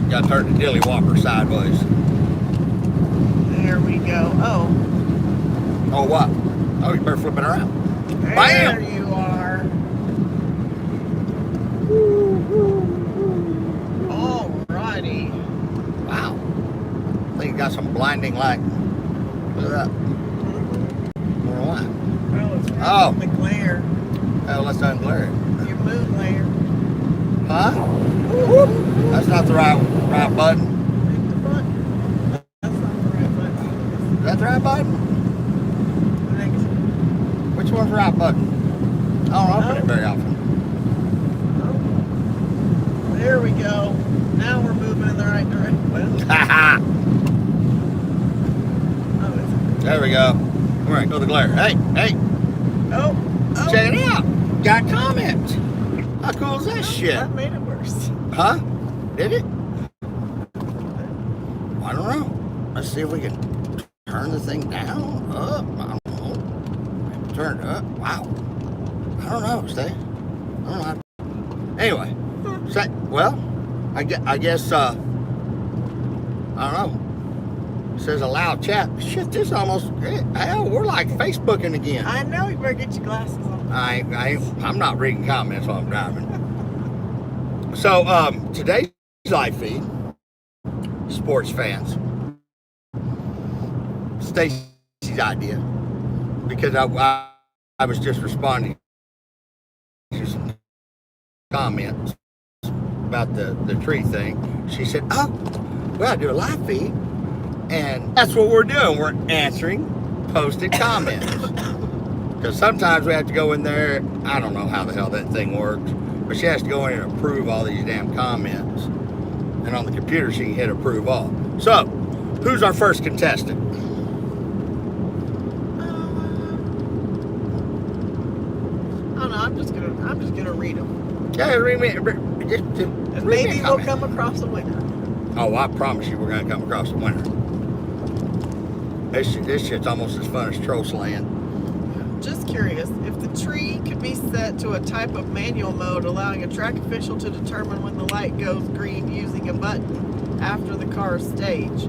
Got to turn the dilly walker sideways. There we go. Oh. Oh, what? Oh, you better flip it around. There Bam! you are. Alrighty. Wow. I think you got some blinding light. Look at that. I don't know why. Oh, it's Oh. the glare. Oh, let's unglare it. Your moon layer. Huh? Whoop. That's not the right button. Hit the button. That's not the right button. Is that the right button? Next. Which one's the right button? I don't open it very often. Oh. There we go. Now we're moving in the right direction. Well, Ha oh, There we go. All right, go to the glare. Hey. oh. Check it out. Got comments. How cool is that shit? That made it worse. Huh? Did it? I don't know. Let's see if we can turn the thing down, up. I don't know. Turn it up. Wow. I don't know, Steve. I don't know. Anyway, well, I guess, I don't know. It says allow chat. Shit, this almost, hell, we're like Facebooking again. I know, you better get your glasses on. I'm not reading comments while I'm driving. So, today's live feed, sports fans, Stacy's idea, because I was just responding to some comments about the tree thing. She said, oh, we ought to do a live feed. And that's what we're doing. We're answering posted comments. Because sometimes we have to go in there. I don't know how the hell that thing works. But she has to go in and approve all these damn comments. And on the computer, she can hit approve all. So, who's our first contestant? I don't know. I'm just gonna read them. Yeah, read me. And Read maybe me a we'll comment. come across a winner. Oh, I promise you, we're gonna come across a winner. This shit's almost as fun as Troll Slaying. Just curious, if the tree could be set to a type of manual mode allowing a track official to determine when the light goes green using a button after the car's stage,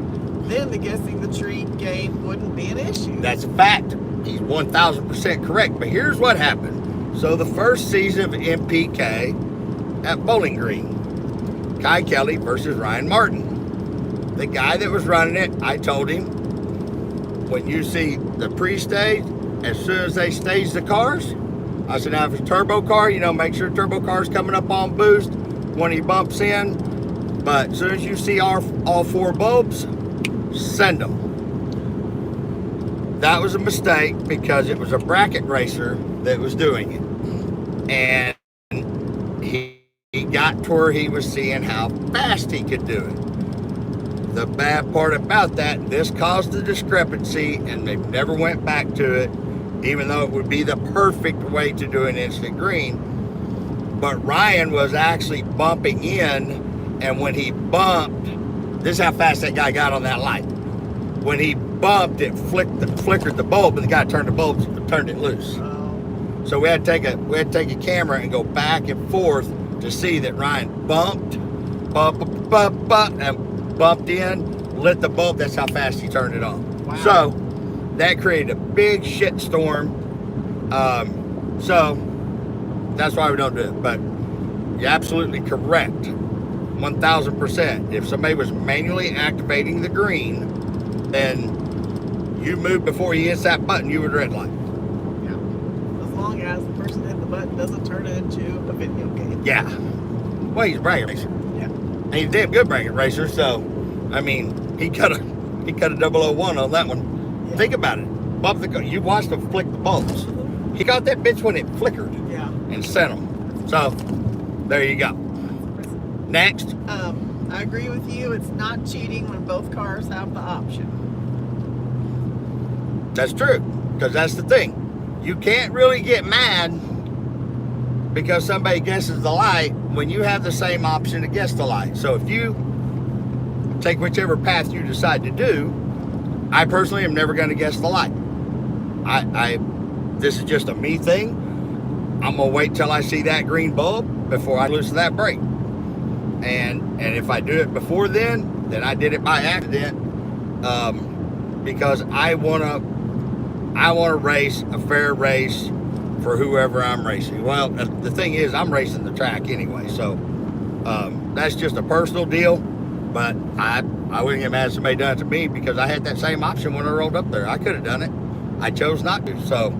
then the guessing the tree game wouldn't be an issue. That's a fact. He's 1,000% correct. But here's what happened. So the first season of MPK at Bowling Green, Kai Kelly versus Ryan Martin. The guy that was running it, I told him, when you see the pre-stage, as soon as they stage the cars, I said, now if it's a turbo car, make sure the turbo car's coming up on boost when he bumps in. But as soon as you see all four bulbs, send them. That was a mistake because it was a bracket racer that was doing it. And he got to where he was seeing how fast he could do it. The bad part about that, this caused the discrepancy and they never went back to it, even though it would be the perfect way to do an instant green. But Ryan was actually bumping in, and when he bumped, this is how fast that guy got on that light. When he bumped, it flickered the bulb, and the guy turned it loose. So we had to take a camera and go back and forth to see that Ryan bumped, and bumped in, lit the bulb. That's how fast he turned it on. Wow. So that created a big shit storm. So that's why we don't do it. But you're absolutely correct, 1,000%. If somebody was manually activating the green, then you move before he hits that button, you would red light. Yeah. As long as the person hitting the button doesn't turn it into a video game. Yeah. Well, he's a bracket racer. Yeah. And he's a damn good bracket racer, so, I mean, he cut a 001 on that one. Yeah. Think about it. You watched him flick the bulbs. He got that bitch when it flickered Yeah. and sent them. So, there you go. Next. I agree with you. It's not cheating when both cars have the option. That's true, because that's the thing. You can't really get mad because somebody guesses the light when you have the same option to guess the light. So if you take whichever path you decide to do, I personally am never going to guess the light. This is just a me thing. I'm going to wait till I see that green bulb before I loosen that brake. and if I do it before then I did it by accident, because I wanna race a fair race for whoever I'm racing. Well, the thing is, I'm racing the track anyway, so that's just a personal deal. But I wouldn't get mad if somebody done it to me, because I had that same option when I rolled up there. I could have done it. I chose not to. So,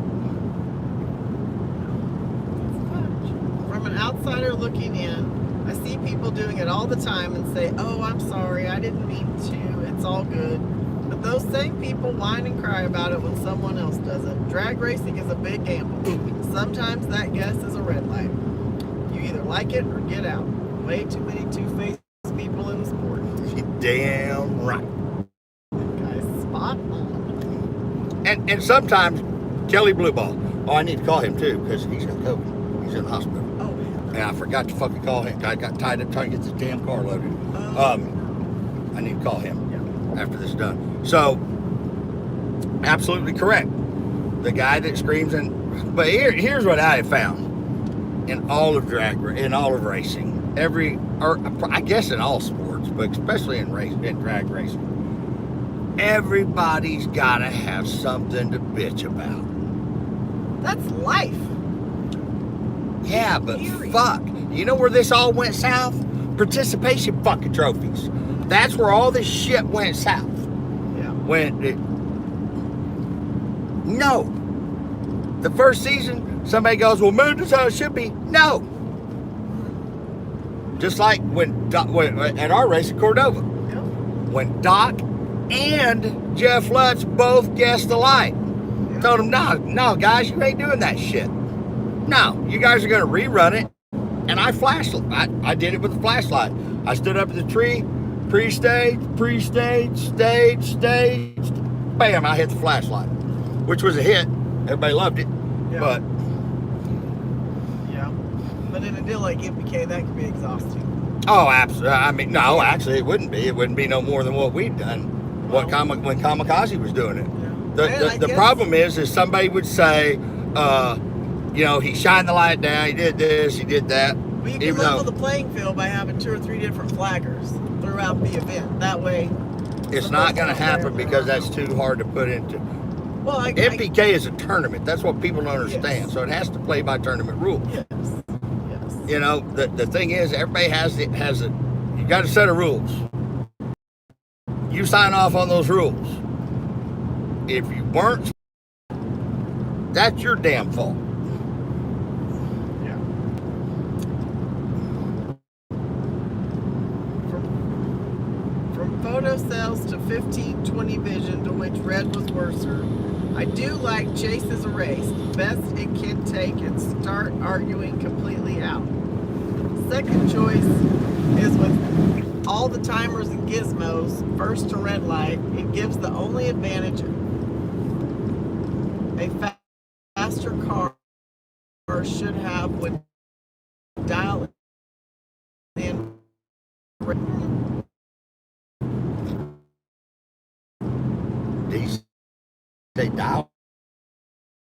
from an outsider looking in, I see people doing it all the time and say, "Oh, I'm sorry, I didn't mean to. It's all good." But those same people whine and cry about it when someone else does it. Drag racing is a big gamble. Sometimes that guess is a red light. You either like it or get out. Way too many two-faced people in the sport. you're damn right. Guys, spot on. And sometimes Kelly Blue Ball. Oh, I need to call him too, because he's got COVID. He's in the hospital. Oh, And I forgot to fucking call him. I got tied up trying to get this damn car loaded. I need to call him after this is done. So, absolutely correct. The guy that screams but here's what I have found in all of racing, I guess in all sports, but especially in drag racing, everybody's gotta have something to bitch about. that's life. Yeah, but Period. fuck. You know where this all went south? Participation fucking trophies. That's where all this shit went south. Yeah. No. The first season, somebody goes, well, man, this is how it should be. No. Just like when at our race at Cordova, Yeah. when Doc and Jeff Lutz both guessed the light. Yeah. Told them, no, guys, you ain't doing that shit. No, you guys are going to rerun it. And I flashed. I did it with a flashlight. I stood up at the tree, pre-stage, staged. Bam, I hit the flashlight, which was a hit. Everybody loved it. Yeah. But Yeah. But in a deal like MPK, that could be exhausting. oh, absolutely. I mean, no, actually, it wouldn't be. It wouldn't be no more than what we'd done. When Kamikaze was doing it. Yeah. The problem is somebody would say, he shined the light down, he did this, he did that. Well, you can Even level though the playing field by having 2 or 3 different flaggers throughout the event. That way, it's not going to happen because that's too hard to put into. well, MPK is a tournament. That's what people don't understand. Yes. So it has to play by tournament rules. yes. You know, the thing is, everybody has you got a set of rules. You sign off on those rules. If you weren't, that's your damn fault. Yeah. From photo cells to 15-20 vision, to which red was worser. I do like Chase's erase. Best it can take and start arguing completely out. Second choice is with all the timers and gizmos, first to red light. It gives the only advantage a faster car should have when dialing in. They dial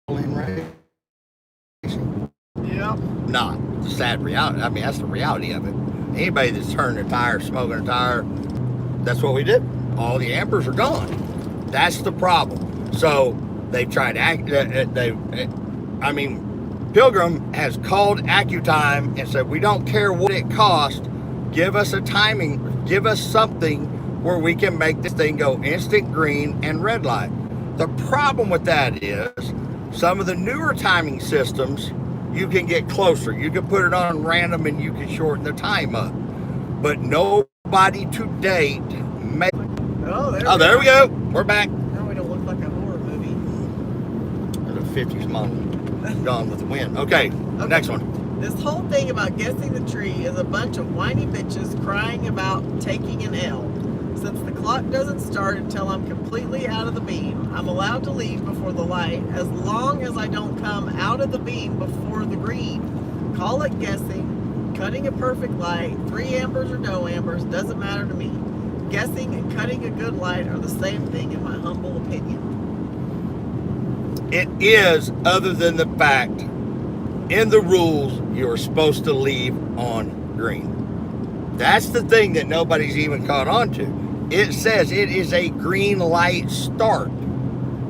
in racing. Yep. Not the sad reality. I mean, that's the reality of it. Anybody that's turning a tire, smoking a tire, that's what we did. All the ambers are gone. That's the problem. So they've tried Pilgrim has called AccuTime and said, we don't care what it costs. Give us a timing. Give us something where we can make this thing go instant green and red light. The problem with that is some of the newer timing systems, you can get closer. You can put it on random and you can shorten the time up. But nobody to date made. Oh, There we go. We're back. Now we don't look like a horror movie. The 50s model. Gone with the wind. Okay, next one. This whole thing about guessing the tree is a bunch of whiny bitches crying about taking an L. Since the clock doesn't start until I'm completely out of the beam, I'm allowed to leave before the light as long as I don't come out of the beam before the green. Call it guessing, cutting a perfect light, 3 ambers or no ambers, doesn't matter to me. Guessing and cutting a good light are the same thing in my humble opinion. It is, other than the fact, in the rules, you're supposed to leave on green. That's the thing that nobody's even caught on to. It says it is a green light start.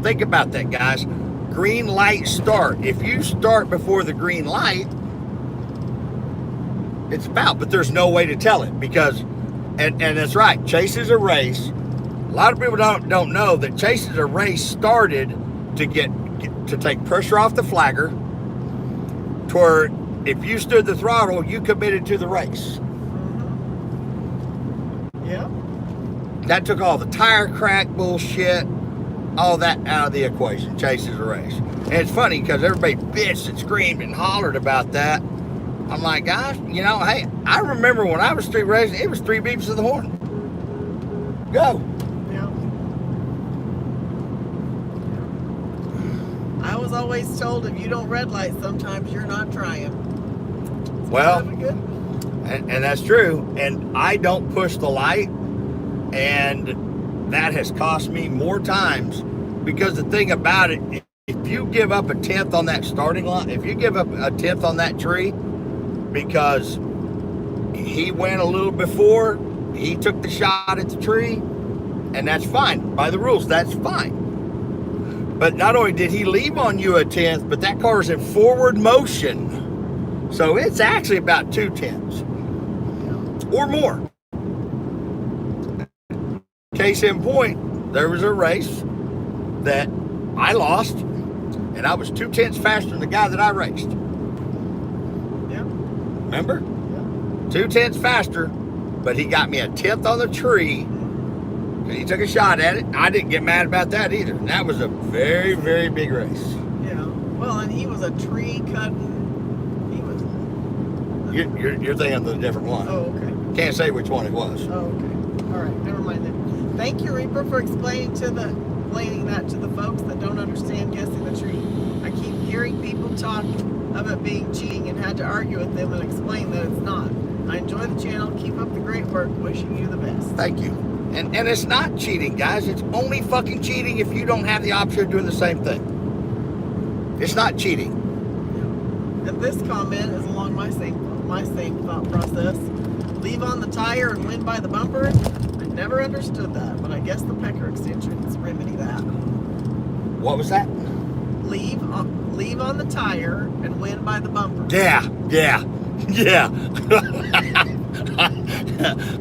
Think about that, guys. Green light start. If you start before the green light, it's about, but there's no way to tell it because, and that's right, chases a race. A lot of people don't know that chases a race started to get to take pressure off the flagger, to where if you stood the throttle, you committed to the race. Yeah. That took all the tire crack bullshit, all that out of the equation. Chases a race. And it's funny because everybody bitched and screamed and hollered about that. I'm like, guys, you know, hey, I remember when I was street racing, it was 3 beeps of the horn. Go. Yeah. I was always told if you don't red light, sometimes you're not trying. Well, Good. and that's true. And I don't push the light, and that has cost me more times because the thing about it, if you give up a 10th on that starting line, if you give up a 10th on that tree because he went a little before, he took the shot at the tree, and that's fine. By the rules, that's fine. But not only did he leave on you a 10th, but that car's in forward motion. So it's actually about 2 tenths or more. Case in point, there was a race that I lost, and I was 2 tenths faster than the guy that I raced. Yeah. Remember? Yeah. 2 tenths faster, but he got me a 10th on the tree. And he took a shot at it. I didn't get mad about that either. And that was a very, very big race. Yeah. Well, and he was a tree cutting. He was. You're thinking of the different one. Oh, okay. Can't say which one it was. Oh, okay. All right. Never mind that. Thank you, Reaper, for explaining that to the folks that don't understand guessing the tree. I keep hearing people talk of it being cheating and had to argue with them and explain that it's not. I enjoy the channel. Keep up the great work. Wishing you the best. Thank you. And it's not cheating, guys. It's only fucking cheating if you don't have the option of doing the same thing. It's not cheating. And this comment is along my same thought process. Leave on the tire and win by the bumper. I never understood that, but I guess the pecker extensions remedy that. What was that? Leave on the tire and win by the bumper. Yeah.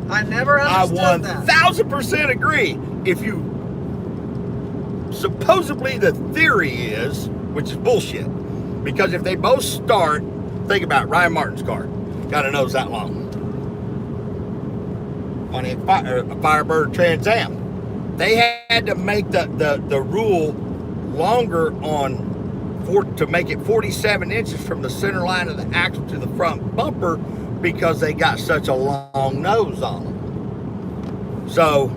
I never understood that. 1000% agree. If you supposedly the theory is, which is bullshit, because if they both start, think about Ryan Martin's car, got a nose that long. On a Firebird Trans Am, they had to make the rule longer to make it 47 inches from the center line of the axle to the front bumper because they got such a long nose on them. So,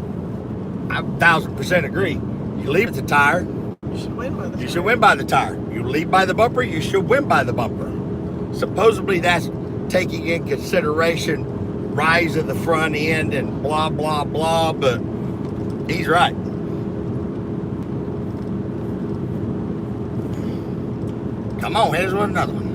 I 1000% agree. You leave the tire, You should win by the you tire. should win by the tire. You leave by the bumper, you should win by the bumper. Supposedly that's taking in consideration rise of the front end and blah, blah, blah, but he's right. Come on, here's another one.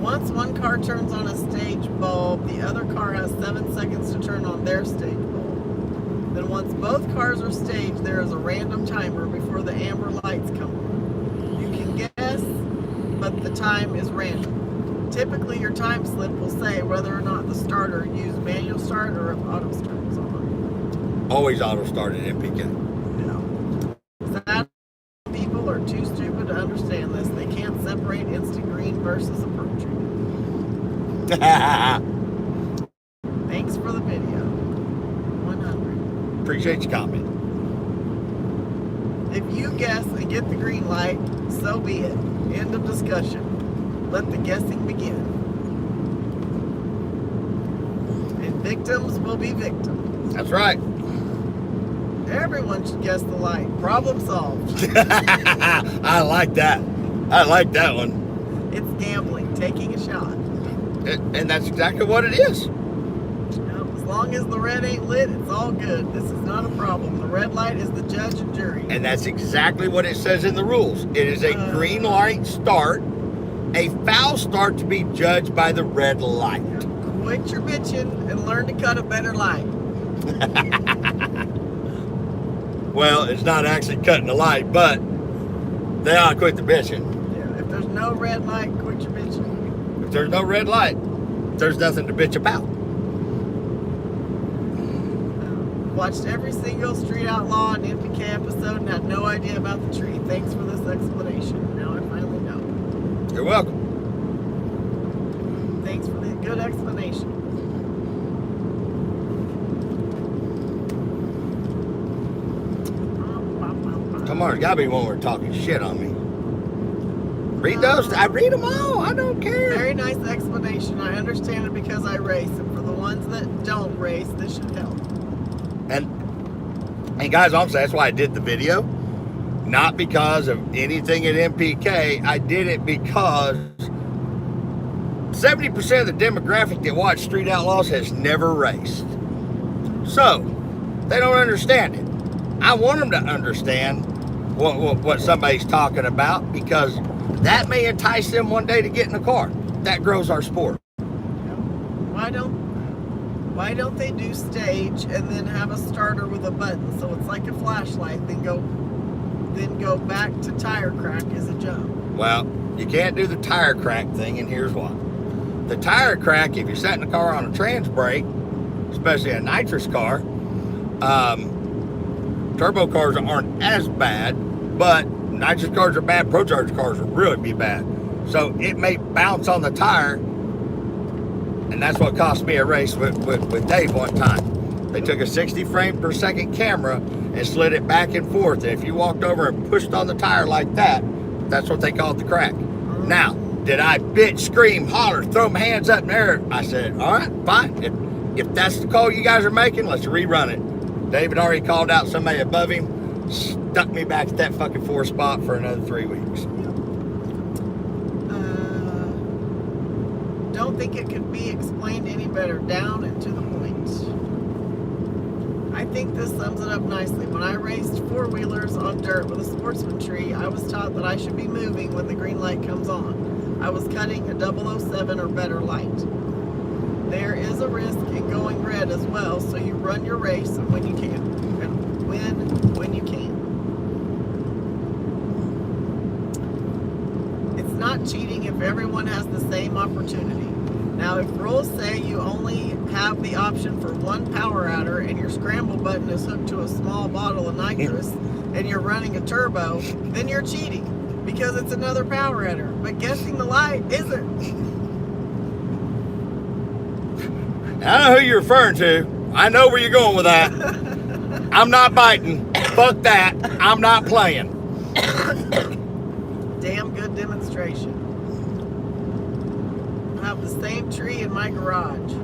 Once one car turns on a stage bulb, the other car has 7 seconds to turn on their stage bulb. Then once both cars are staged, there is a random timer before the amber lights come on. You can guess, but the time is random. Typically, your time slip will say whether or not the starter used manual start or if auto start was on. Always auto started MPK. Sad people are too stupid to understand this. They can't separate instant green versus approaching. Thanks for the video. 100. Appreciate your comment. If you guess and get the green light, so be it. End of discussion. Let the guessing begin. And victims will be victims. That's right. Everyone should guess the light. Problem solved. I like that. I like that one. It's gambling, taking a shot. And that's exactly what it is. As long as the red ain't lit, it's all good. This is not a problem. The red light is the judge and jury. And that's exactly what it says in the rules. It is a green light start. a foul start to be judged by the red light. Quit your bitching and learn to cut a better light. Well, it's not actually cutting the light, but they ought to quit the bitching. Yeah, if there's no red light, quit your bitching. If there's no red light, there's nothing to bitch about. Watched every single Street Outlaw and NPK episode and had no idea about the tree. Thanks for this explanation. Now I finally know. You're welcome. Thanks for the good explanation. Come on, there's gotta be one where talking shit on me. Read those. I read them all. I don't care. Very nice explanation. I understand it because I race, and for the ones that don't race, this should help. And guys, honestly, that's why I did the video. Not because of anything at MPK. I did it because 70% of the demographic that watch Street Outlaws has never raced. So, they don't understand it. I want them to understand what somebody's talking about, because that may entice them one day to get in a car. That grows our sport. Why don't they do stage and then have a starter with a button so it's like a flashlight, then go back to tire crack as a jump? Well, you can't do the tire crack thing, and here's why. The tire crack, if you're setting a car on a trans brake, especially a nitrous car, turbo cars aren't as bad, but nitrous cars are bad, ProCharge cars will really be bad. So it may bounce on the tire, and that's what cost me a race with Dave one time. They took a 60 frame per second camera and slid it back and forth. And if you walked over and pushed on the tire like that, that's what they called the crack. Now, did I bitch, scream, holler, throw my hands up in the air? I said, all right, fine. If that's the call you guys are making, let's rerun it. David already called out somebody above him, stuck me back at that fucking 4 spot for another 3 weeks. Don't think it could be explained any better. Down and to the point. I think this sums it up nicely. When I raced 4-wheelers on dirt with a Sportsman tree, I was taught that I should be moving when the green light comes on. I was cutting a 007 or better light. There is a risk in going red as well, so you run your race when you can, and win when you can. It's not cheating if everyone has the same opportunity. Now, if rules say you only have the option for one power adder and your scramble button is hooked to a small bottle of nitrous and you're running a turbo, then you're cheating because it's another power adder. But guessing the light isn't. I know who you're referring to. I know where you're going with that. I'm not biting. Fuck that. I'm not playing. Damn good demonstration. I have the same tree in my garage.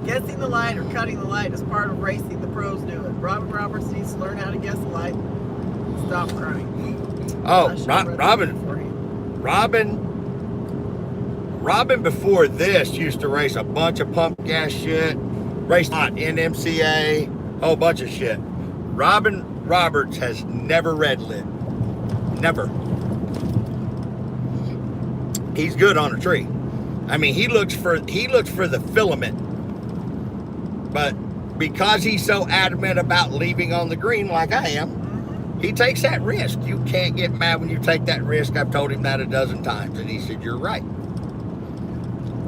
Guessing the light or cutting the light is part of racing. The pros do it. Robin Roberts needs to learn how to guess the light. Stop crying. Oh, I should have read that beforehand. Robin before this used to race a bunch of pump gas shit, raced on NMCA, a whole bunch of shit. Robin Roberts has never red lit. Never. He's good on a tree. I mean, he looks for the filament. But because he's so adamant about leaving on the green like I am, he takes that risk. You can't get mad when you take that risk. I've told him that a dozen times, and he said, you're right.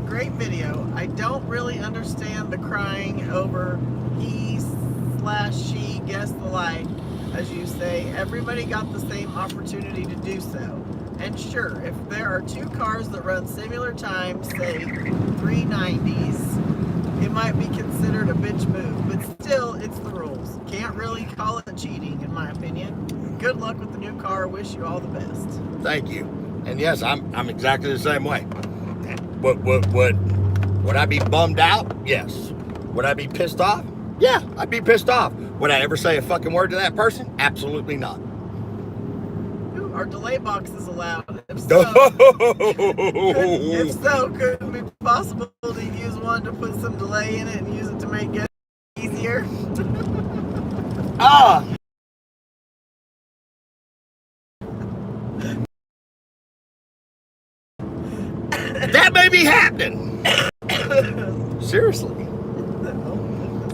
Great video. I don't really understand the crying over he/she guessed the light. As you say, everybody got the same opportunity to do so. And sure, if there are 2 cars that run similar times, say 390s, it might be considered a bitch move, but still, it's the rules. Can't really call it cheating, in my opinion. Good luck with the new car. Wish you all the best. Thank you. And yes, I'm exactly the same way. Would I be bummed out? Yes. Would I be pissed off? Yeah, I'd be pissed off. Would I ever say a fucking word to that person? Absolutely not. Ooh, are delay boxes allowed? If so, could it be possible to use one to put some delay in it and use it to make it easier? Ah, That may be happening. Seriously.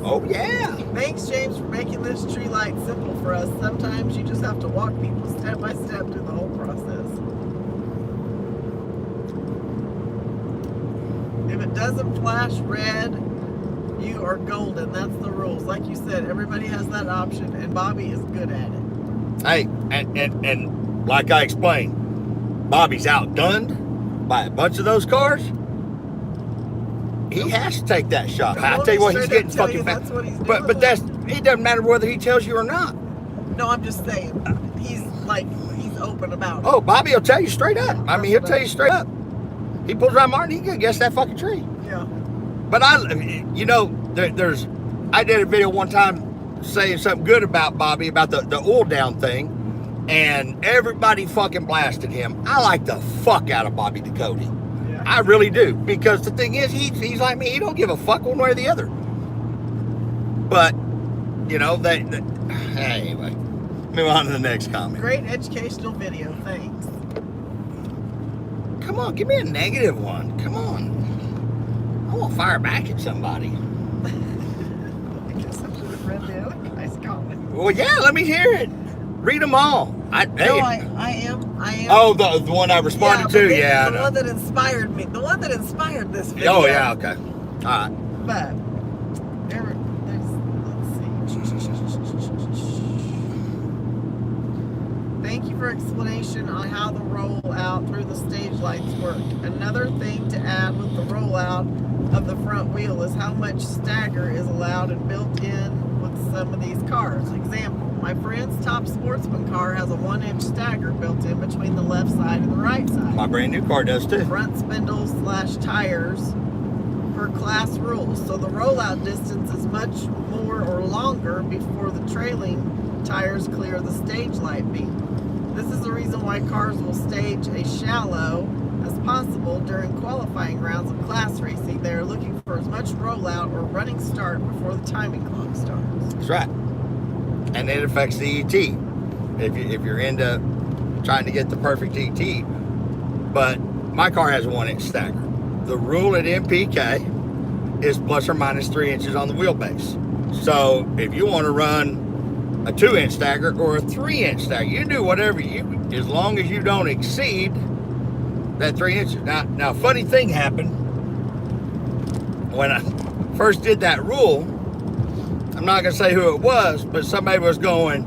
Oh, yeah. Thanks, James, for making this tree light simple for us. Sometimes you just have to walk people step by step through the whole process. If it doesn't flash red, you are golden. That's the rules. Like you said, everybody has that option, and Bobby is good at it. Hey, and like I explained, Bobby's outgunned by a bunch of those cars. He has to take that shot. I tell you what, he's getting fucking fast. That's what he's doing. But it doesn't matter whether he tells you or not. No, I'm just saying. He's open about it. Oh, Bobby will tell you straight up. I mean, he'll tell you straight up. He pulls around Martin, he can guess that fucking tree. Yeah. But I did a video one time saying something good about Bobby, about the oil down thing, and everybody fucking blasted him. I like the fuck out of Bobby Ducote. Yeah. I really do, because the thing is, he's like me. He don't give a fuck one way or the other. But anyway, move on to the next comment. Great educational video. Thanks. Come on, give me a negative one. Come on. I want to fire back at somebody. I guess I should have read the other guy's comment. Well, yeah, let me hear it. Read them all. I am. Oh, the one I responded to? Yeah, I the know. one that inspired me. The one that inspired this video. Oh, yeah, okay. All right. But, let's see. Thank you for explanation on how the rollout through the stage lights work. Another thing to add with the rollout of the front wheel is how much stagger is allowed and built in with some of these cars. Example, my friend's top sportsman car has a 1-inch stagger built in between the left side and the right side. My brand new car does too. Front spindles / tires per class rules. So the rollout distance is much more or longer before the trailing tires clear the stage light beam. This is the reason why cars will stage as shallow as possible during qualifying rounds of class racing. They are looking for as much rollout or running start before the timing clock starts. That's right. And it affects the ET. If you're into trying to get the perfect ET. But my car has a 1-inch stagger. The rule at MPK is plus or minus 3 inches on the wheelbase. So if you want to run a 2-inch stagger or a 3-inch stagger, you do whatever as long as you don't exceed that 3 inches. Now, funny thing happened when I first did that rule. I'm not gonna say who it was, but somebody was going,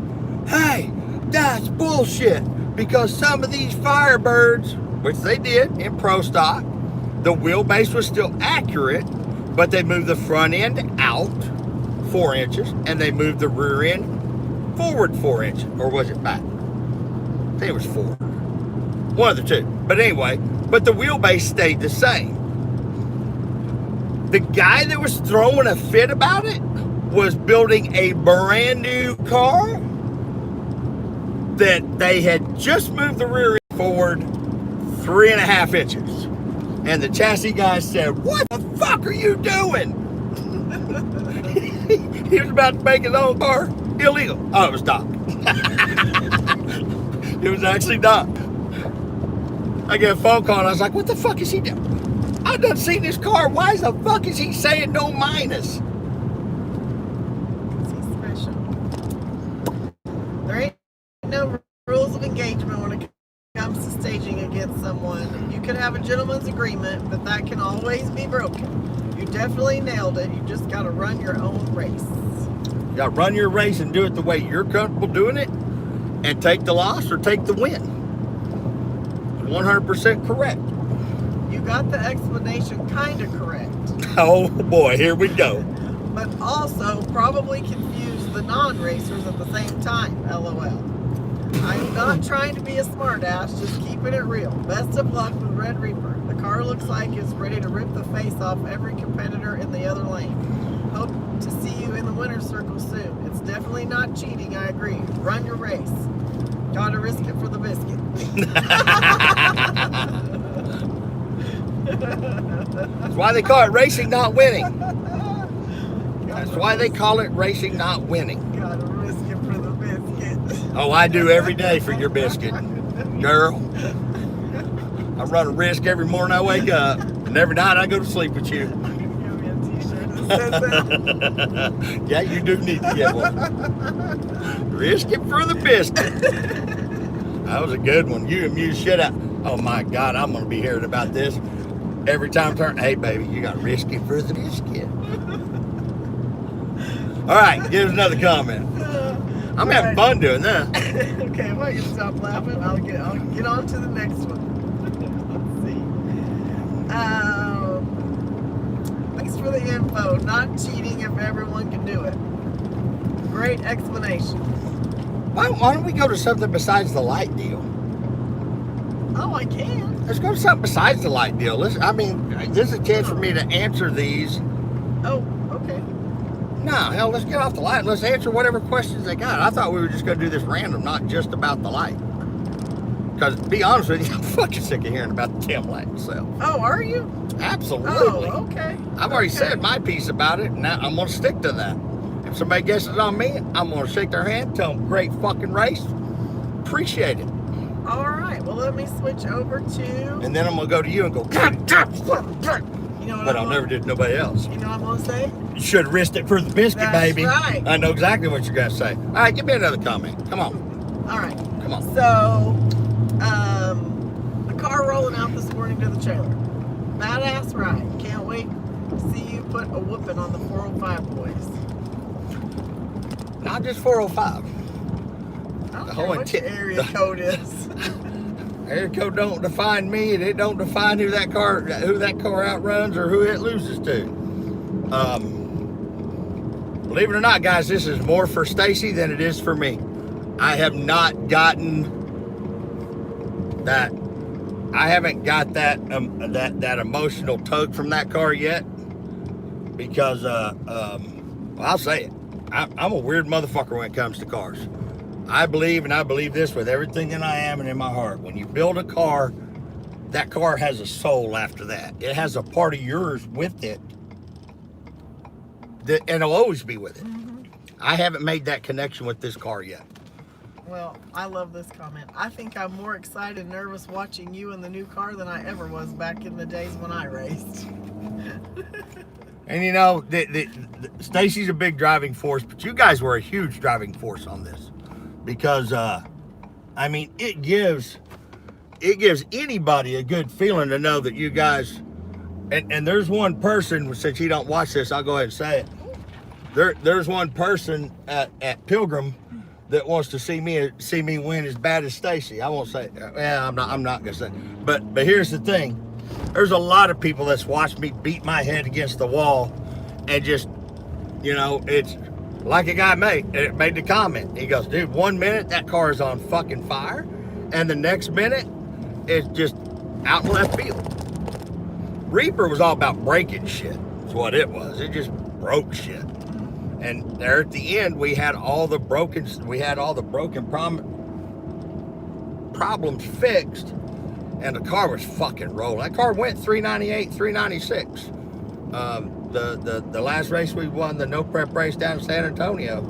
"Hey, that's bullshit," because some of these Firebirds, which they did in Pro Stock, the wheelbase was still accurate, but they moved the front end out 4 inches and they moved the rear end forward 4 inches, or was it back? I think it was 4. One of the two. But anyway, but the wheelbase stayed the same. The guy that was throwing a fit about it was building a brand new car that they had just moved the rear end forward 3.5 inches. And the chassis guy said, "What the fuck are you doing?" He was about to make his own car illegal. Oh, it was Doc. It was actually Doc. I get a phone call and I was like, "What the fuck is he doing? I done seen this car. Why the fuck is he saying no minus?" He's special. There ain't no rules of engagement when it comes to staging against someone. You can have a gentleman's agreement, but that can always be broken. You definitely nailed it. You just got to run your own race. You gotta run your race and do it the way you're comfortable doing it, and take the loss or take the win. 100% correct. You got the explanation kind of correct, Oh boy, here we go. but also probably confused the non-racers at the same time. LOL. I'm not trying to be a smartass, just keeping it real. Best of luck with Red Reaper. The car looks like it's ready to rip the face off every competitor in the other lane. Hope to see you in the winner's circle soon. It's definitely not cheating, I agree. Run your race. Gotta risk it for the biscuit. That's why they call it racing, not winning. That's why they call it racing, not winning. Gotta risk it for the biscuit. Oh, I do every day for your biscuit, girl. I run a risk every morning I wake up, and every night I go to sleep with you. Give me a t-shirt that says that. Yeah, you do need to get one. Risk it for the biscuit. That was a good one. You amused shit out. Oh my God, I'm gonna be hearing about this every time I turn. Hey baby, you got to risk it for the biscuit. All right, give us another comment. I'm having fun doing that. Okay, if I can stop laughing, I'll get on to the next one. Let's see. Thanks for the info. Not cheating if everyone can do it. Great explanation. Why don't we go to something besides the light deal? Oh, I can. Let's go to something besides the light deal. This is a chance for me to answer these. Oh, okay. No, hell, let's get off the light. Let's answer whatever questions they got. I thought we were just going to do this random, not just about the light. Because, to be honest with you, I'm fucking sick of hearing about the tail light myself. Oh, are you? Absolutely. Oh, okay. I've already said my piece about it, and now I'm going to stick to that. If somebody guesses on me, I'm going to shake their hand, tell them great fucking race. Appreciate it. All right. Well, let me switch over to. And then I'm going to go to you and go, You know what but I'll never do to nobody else. You know what I'm gonna say? You should have risked it for the biscuit, That's baby. right. I know exactly what you're going to say. All right, give me another comment. Come on. All right. Come on. So, the car rolling out this morning to the trailer. Badass ride. Can't wait to see you put a whooping on the 405 boys. Not just 405. I don't The care whole what your area code is. Area code don't define me, and it don't define who that car outruns or who it loses to. Believe it or not, guys, this is more for Stacy than it is for me. I have not gotten that. I haven't got that that emotional tug from that car yet, because well, I'll say it. I'm a weird motherfucker when it comes to cars. I believe, and I believe this with everything that I am and in my heart. When you build a car, that car has a soul after that. It has a part of yours with it, and it'll always be with it. Mm-hmm. I haven't made that connection with this car yet. Well, I love this comment. I think I'm more excited and nervous watching you in the new car than I ever was back in the days when I raced. And you know, Stacy's a big driving force, but you guys were a huge driving force on this. Because, I mean, it gives anybody a good feeling to know that you guys, and there's one person, since you don't watch this, I'll go ahead and say it. There's one person at Pilgrim that wants to see me win as bad as Stacy. I won't say, I'm not gonna say. But here's the thing. There's a lot of people that's watched me beat my head against the wall, and just, you know, it's like a guy made the comment. He goes, dude, 1 minute that car is on fucking fire, and the next minute it's just out in left field. Reaper was all about breaking shit. That's what it was. It just broke shit. And there at the end, we had all the broken problems fixed, and the car was fucking rolling. That car went 398, 396. The last race we won, the no prep race down in San Antonio,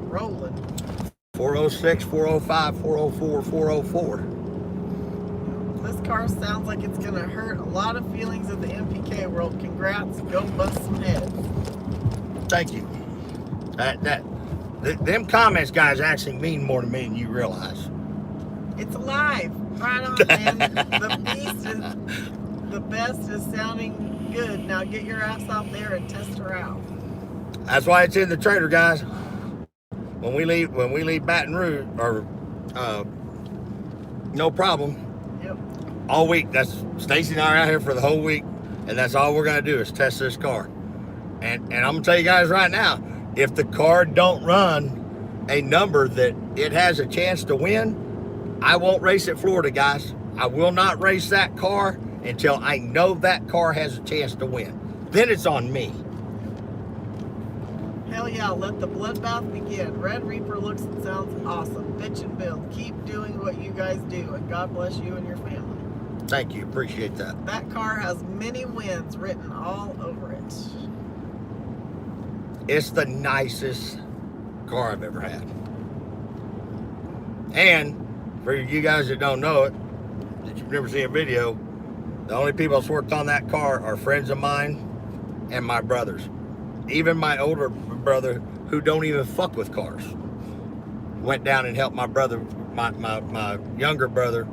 Rolling. 406, 405, 404, 404. This car sounds like it's gonna hurt a lot of feelings in the MPK world. Congrats, go bust some heads. Thank you. Them comments, guys, actually mean more to me than you realize. It's alive. Right on, man. The beast is the best is sounding good. Now get your ass out there and test her out. That's why it's in the trailer, guys. When we leave Baton Rouge, or no problem. Yep. All week. That's Stacy and I are out here for the whole week, and that's all we're gonna do is test this car. And I'm gonna tell you guys right now, if the car don't run a number that it has a chance to win, I won't race at Florida, guys. I will not race that car until I know that car has a chance to win. Then it's on me. Hell yeah, let the bloodbath begin. Red Reaper looks and sounds awesome. Bitch and build. Keep doing what you guys do, and God bless you and your family. Thank you, appreciate that. That car has many wins written all over it. It's the nicest car I've ever had. And for you guys that don't know it, that you've never seen a video. The only people that's worked on that car are friends of mine and my brothers. Even my older brother, who don't even fuck with cars, went down and helped my brother, my younger brother,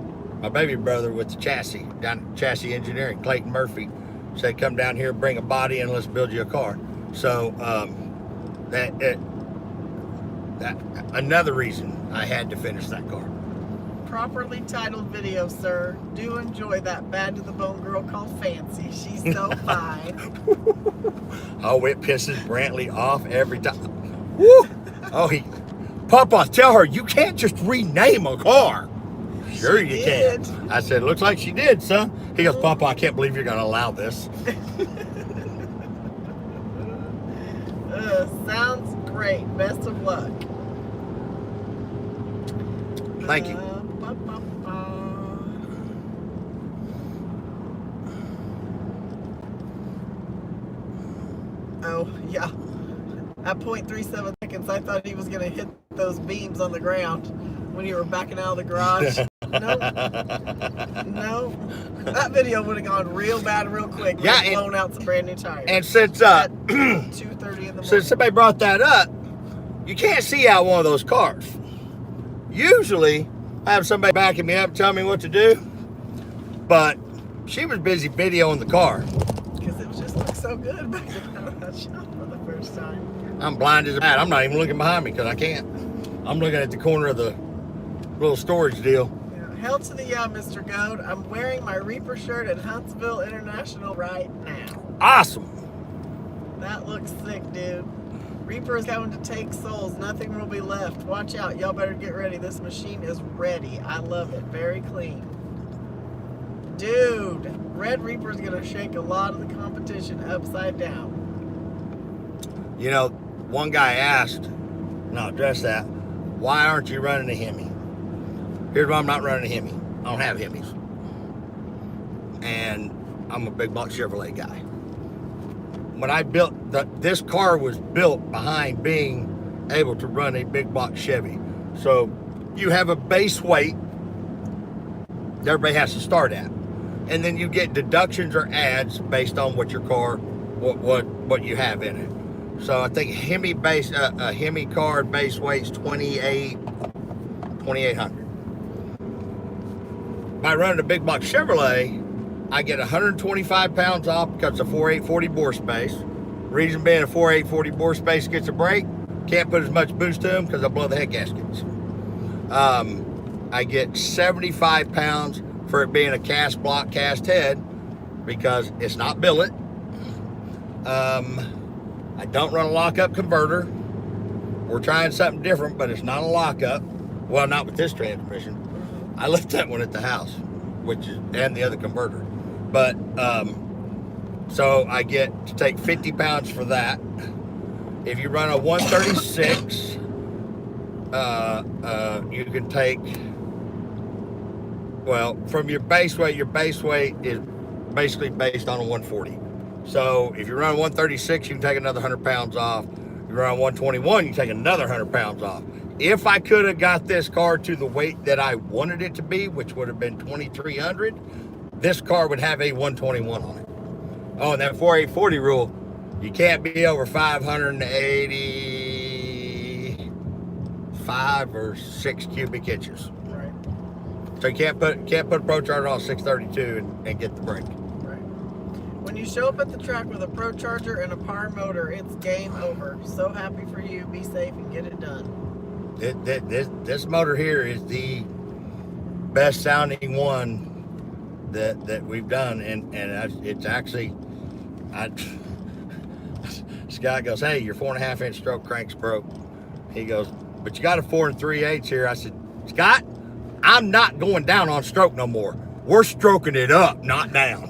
my baby brother, with the chassis, down at Chassis Engineering. Clayton Murphy said, come down here, bring a body, and let's build you a car. So that another reason I had to finish that car. Properly titled video, sir. Do enjoy that bad to the bone girl called Fancy. She's so fine. Oh, it pisses Brantley off every time. Woo! Oh, Papa, tell her you can't just rename a car. Sure She you did. can. I said, looks like she did, son. He goes, Papa, I can't believe you're going to allow this. Sounds great. Best of luck. Thank you. Oh, yeah. At 0.37 seconds, I thought he was going to hit those beams on the ground when you were backing out of the garage. No. That video would have gone real bad real quick. Yeah, and blown out some brand new tires. And since At 2:30 in the morning. since somebody brought that up, you can't see out one of those cars. Usually, I have somebody backing me up, telling me what to do, but she was busy videoing the car. Because it just looked so good back out of that shop for the first time. I'm blind as a bat. I'm not even looking behind me because I can't. I'm looking at the corner of the little storage deal. Yeah. Hell to the yeah, Mr. Goad. I'm wearing my Reaper shirt at Huntsville International right now. Awesome. That looks sick, dude. Reaper is going to take souls. Nothing will be left. Watch out. Y'all better get ready. This machine is ready. I love it. Very clean. Dude, Red Reaper is going to shake a lot of the competition upside down. You know, one guy asked, and I'll address that, why aren't you running a Hemi? Here's why I'm not running a Hemi. I don't have Hemis. And I'm a big block Chevrolet guy. When I built, this car was built behind being able to run a big block Chevy. So you have a base weight that everybody has to start at. And then you get deductions or adds based on what your car, what you have in it. So I think Hemi base, a Hemi car base weight's 2,800. By running a big block Chevrolet, I get 125 pounds off because of 4840 bore space. Reason being, a 4840 bore space gets a brake. Can't put as much boost to them because I blow the head gaskets. I get 75 pounds for it being a cast block, cast head because it's not billet. I don't run a lockup converter. We're trying something different, but it's not a lockup. Well, not with this transmission. I left that one at the house, and the other converter. But so I get to take 50 pounds for that. If you run a 136, you can take, well, from your base weight is basically based on a 140. So if you run a 136, you can take another 100 pounds off. If you run a 121, you can take another 100 pounds off. If I could have got this car to the weight that I wanted it to be, which would have been 2,300, this car would have a 121 on it. Oh, and that 4840 rule, you can't be over 585 or 6 cubic inches. Right. So you can't put a Pro Charger on 632 and get the brake. Right. When you show up at the track with a Pro Charger and a power motor, it's game over. So happy for you. Be safe and get it done. This motor here is the best sounding one that we've done, and it's actually, Scott goes, hey, your 4.5 inch stroke crank's broke. He goes, but you got a 4 3/8 here. I said, Scott, I'm not going down on stroke no more. We're stroking it up, not down.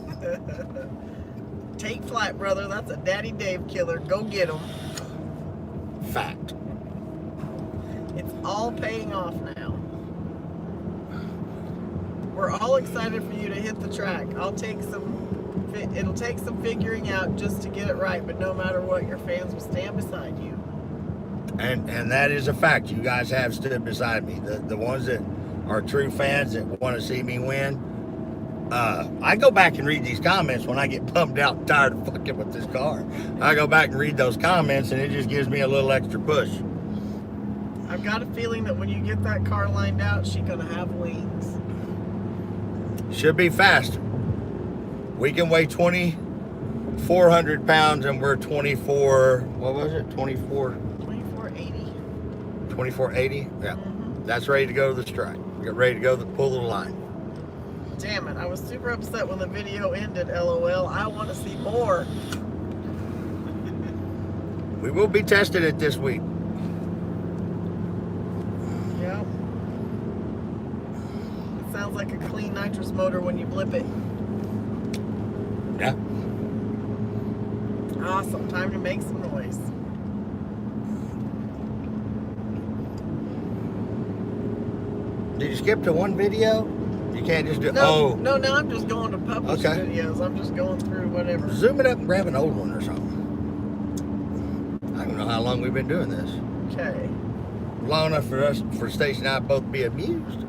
Take flight, brother. That's a Daddy Dave killer. Go get him. Fact. It's all paying off now. We're all excited for you to hit the track. It'll take some figuring out just to get it right, but no matter what, your fans will stand beside you. And that is a fact. You guys have stood beside me. The ones that are true fans that want to see me win, I go back and read these comments when I get pumped out and tired of fucking with this car. I go back and read those comments, and it just gives me a little extra push. I've got a feeling that when you get that car lined out, she's gonna have wings. Should be faster. We can weigh 2,400 pounds, and we're 24. What was it? 2480. 2480. Yeah, Mm-hmm. that's ready to go to the strike. Get ready to go to pull the line. Damn it! I was super upset when the video ended. LOL. I want to see more. We will be testing it this week. Yep. It sounds like a clean nitrous motor when you blip it. Yeah. Awesome. Time to make some noise. Did you skip to one video? You can't just do. No, no, I'm just going to publish Okay. videos. I'm just going through whatever. Zoom it up and grab an old one or something. I don't know how long we've been doing this. Okay. Long enough for Stacey and I both be amused.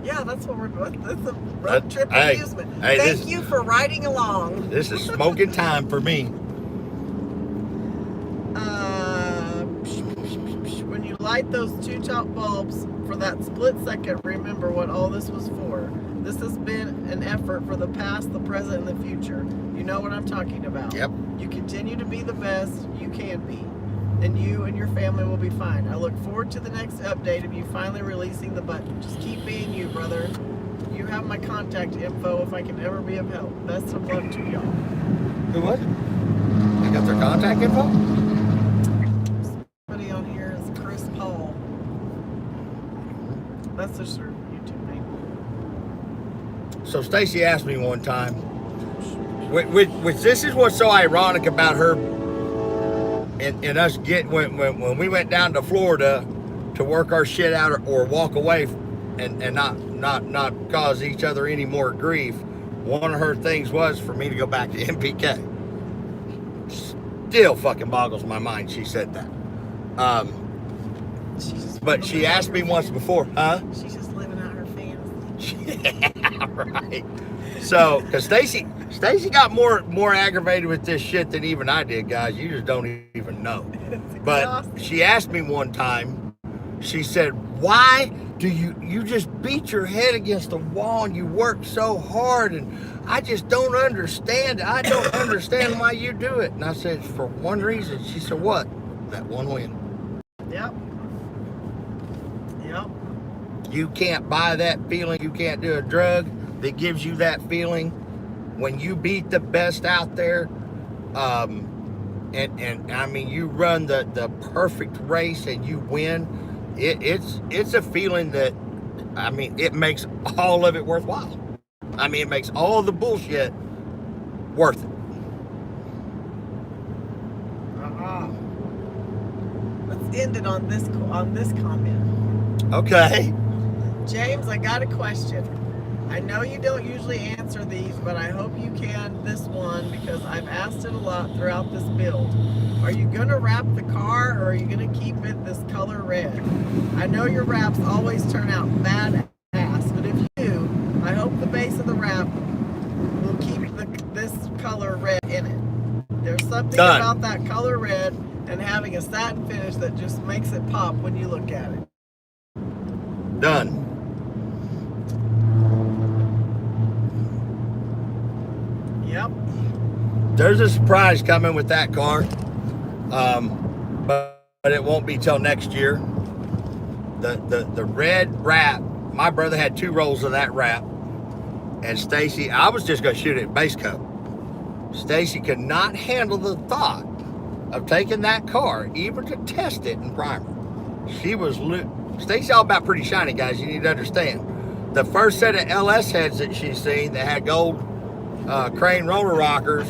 Yeah, that's what we're doing. It's a road trip Hey, amusement. hey, Thank this- you for riding along. This is smoking time for me. When you light those two top bulbs for that split second, remember what all this was for. This has been an effort for the past, the present, and the future. You know what I'm talking about. Yep. You continue to be the best you can be, and you and your family will be fine. I look forward to the next update of you finally releasing the button. Just keep being you, brother. You have my contact info if I can ever be of help. Best of luck to y'all. Who was it? You got their contact info? Somebody on here is Chris Paul. That's just her YouTube name. So Stacey asked me one time, which this is what's so ironic about her and us getting when we went down to Florida to work our shit out or walk away and not cause each other any more grief. One of her things was for me to go back to MPK. Still fucking boggles my mind she said that. But she asked me once before, huh? She's just living out her fantasy. Yeah, right. So, because Stacey got more aggravated with this shit than even I did, guys. You just don't even know. But exhausting. she asked me one time, she said, why do you just beat your head against the wall and you work so hard and I just don't understand it. I don't understand why you do it. And I said, for one reason. She said, what? That one win. Yep. Yep. You can't buy that feeling. You can't do a drug that gives you that feeling. When you beat the best out there, and I mean, you run the perfect race and you win, it's a feeling that, I mean, it makes all of it worthwhile. I mean, it makes all the bullshit worth it. Let's end it on this comment. Okay. James, I got a question. I know you don't usually answer these, but I hope you can this one because I've asked it a lot throughout this build. Are you going to wrap the car or are you going to keep it this color red? I know your wraps always turn out badass, but if you do, I hope the base of the wrap will keep this color red in it. There's something Done. about that color red and having a satin finish that just makes it pop when you look at it. Done. Yep. There's a surprise coming with that car, but it won't be till next year. The red wrap, my brother had 2 rolls of that wrap, and Stacey, I was just gonna shoot it in base coat. Stacey could not handle the thought of taking that car, even to test it in primer. Stacey all about pretty shiny, guys. You need to understand. The first set of LS heads that she's seen that had gold crane roller rockers,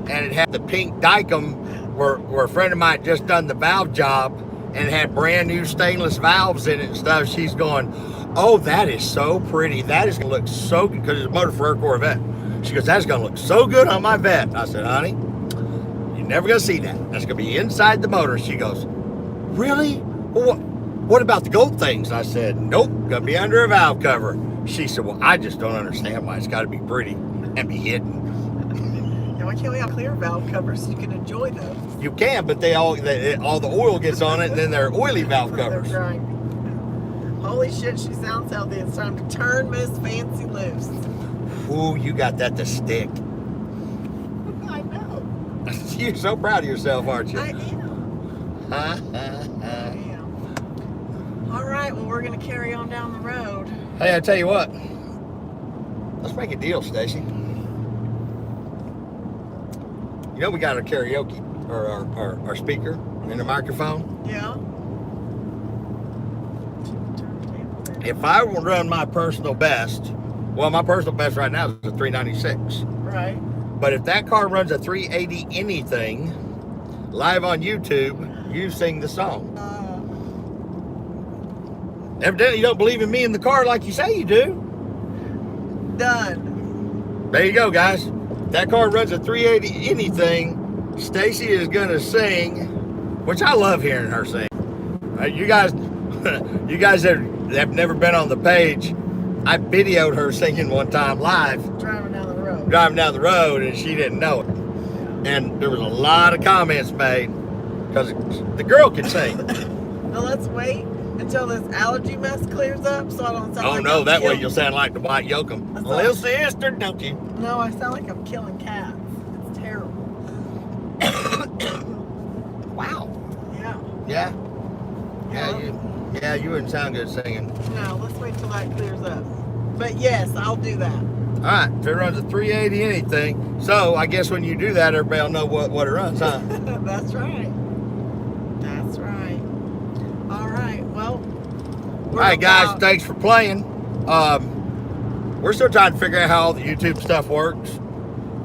and it had the pink Dykem where a friend of mine just done the valve job, and it had brand new stainless valves in it and stuff. She's going, oh, that is so pretty. That is gonna look so good, because it's a motor for her Corvette. She goes, that's gonna look so good on my Vet. I said, honey, you're never gonna see that. That's gonna be inside the motor. She goes, really? Well, what about the gold things? I said, nope, gonna be under a valve cover. She said, well, I just don't understand why it's got to be pretty and be hidden. Now, why can't we have clear valve covers so you can enjoy those? You can, but all the oil gets on it, and then they're oily valve covers. They're drying. Holy shit, she sounds healthy. It's time to turn Miss Fancy loose. Ooh, you got that to stick. I know. You're so proud of yourself, aren't you? I am. I am. All right, well, we're going to carry on down the road. Hey, I tell you what. Let's make a deal, Stacy. You know we got our karaoke, or our speaker in the microphone. Yeah. If I will run my personal best, well, my personal best right now is a 396. Right. But if that car runs a 380 anything, live on YouTube, you sing the song. Evidently, you don't believe in me in the car like you say you do. Done. There you go, guys. If that car runs a 380 anything, Stacy is going to sing, which I love hearing her sing. You guys that have never been on the page, I videoed her singing one time live. Driving down the road, And she didn't know it. And there was a lot of comments made because the girl can sing. Now let's wait until this allergy mess clears up so I don't sound like No, I'm that way killing- you'll sound like the White Yoakum. That's Little all. sister, don't you? No, I sound like I'm killing cats. It's terrible. Wow. Yeah. Yeah, you wouldn't sound good singing. No, let's wait till that clears up. But yes, I'll do that. All right, if it runs a 380 anything, so I guess when you do that, everybody will know what it runs, huh? That's right. That's right. All right. Well. All right, guys, thanks for playing. We're still trying to figure out how all the YouTube stuff works.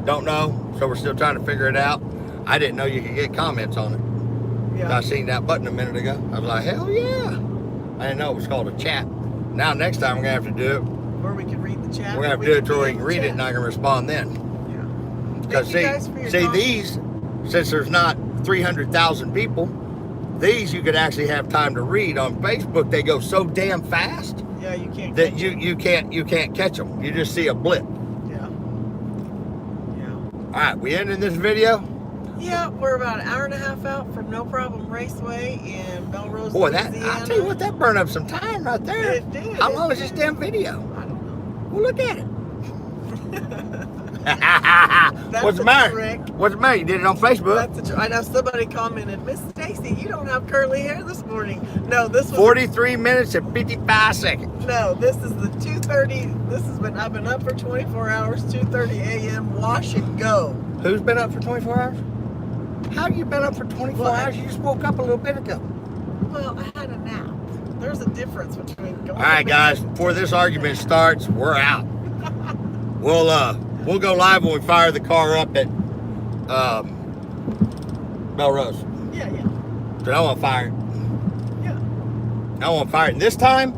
Don't know, so we're still trying to figure it out. I didn't know you could get comments on it. Yeah. I seen that button a minute ago. I was like, hell yeah. I didn't know it was called a chat. Now, next time, we're going to have to do it. Where we can read the chat. We're going to have to do it to where we can read it and I can respond then. Yeah. Because Thank you guys for your see comments. these, since there's not 300,000 people, these you could actually have time to read. On Facebook, they go so damn fast Yeah, you can't. that catch you can't catch them. You just see a blip. it. Yeah. All right, we ending this video. Yeah, we're about an hour and a half out from No Problem Raceway in Melrose, Boy, Louisiana. I'll tell you what, that burned up some time right there. It did. How long is this damn video? I don't know. Well, look at it. That's What's the a matter? trick. What's the matter? You did it on Facebook. I know somebody commented, Miss Stacy, you don't have curly hair this morning. No, this was 43 minutes and 55 seconds. No, this is the 2:30. I've been up for 24 hours, 2:30 a.m. Wash and go. Who's been up for 24 hours? How have you been up for 24 Well, hours? You just woke up a little bit ago. Well, I had a nap. There's a difference between going. All right, guys. Before this argument starts, we're out. We'll go live when we fire the car up at Melrose. Yeah. So I want to fire it. Yeah. I want to fire it. And this time,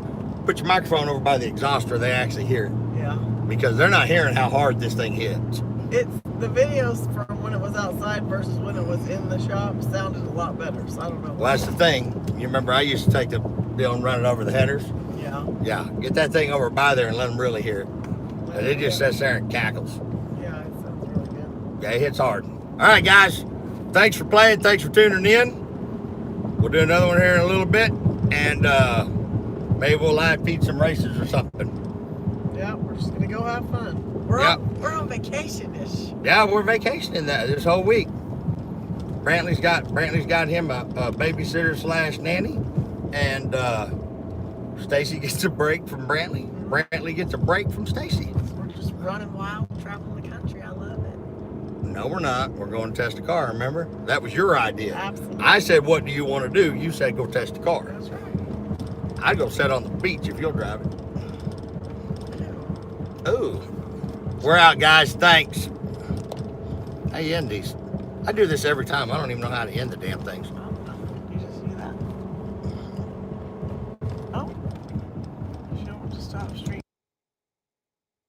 put your microphone over by the exhauster. They actually hear it Yeah. because they're not hearing how hard this thing hits. It's the videos from when it was outside versus when it was in the shop sounded a lot better. So I don't know. Well, that's the thing. You remember I used to take the deal and run it over the headers? Yeah. Yeah. Get that thing over by there and let them really hear it. And it just sits there and cackles. Yeah, it sounds really good. Yeah, it hits hard. All right, guys. Thanks for playing. Thanks for tuning in. We'll do another one here in a little bit. And maybe we'll live feed some races or something. Yeah, we're just gonna go have fun. We're on vacation-ish. Yeah, we're vacationing this whole week. Brantley's got him a babysitter / nanny. And Stacy gets a break from Brantley. Brantley gets a break from Stacy. We're just running wild, traveling the country. I love it. No, we're not. We're going to test a car, remember? That was your idea. Absolutely. I said, what do you want to do? You said, go test a car. That's right. I'd go sit on the beach if you'll drive it. Ooh. We're out, guys. Thanks. How you end these? I do this every time. I don't even know how to end the damn things.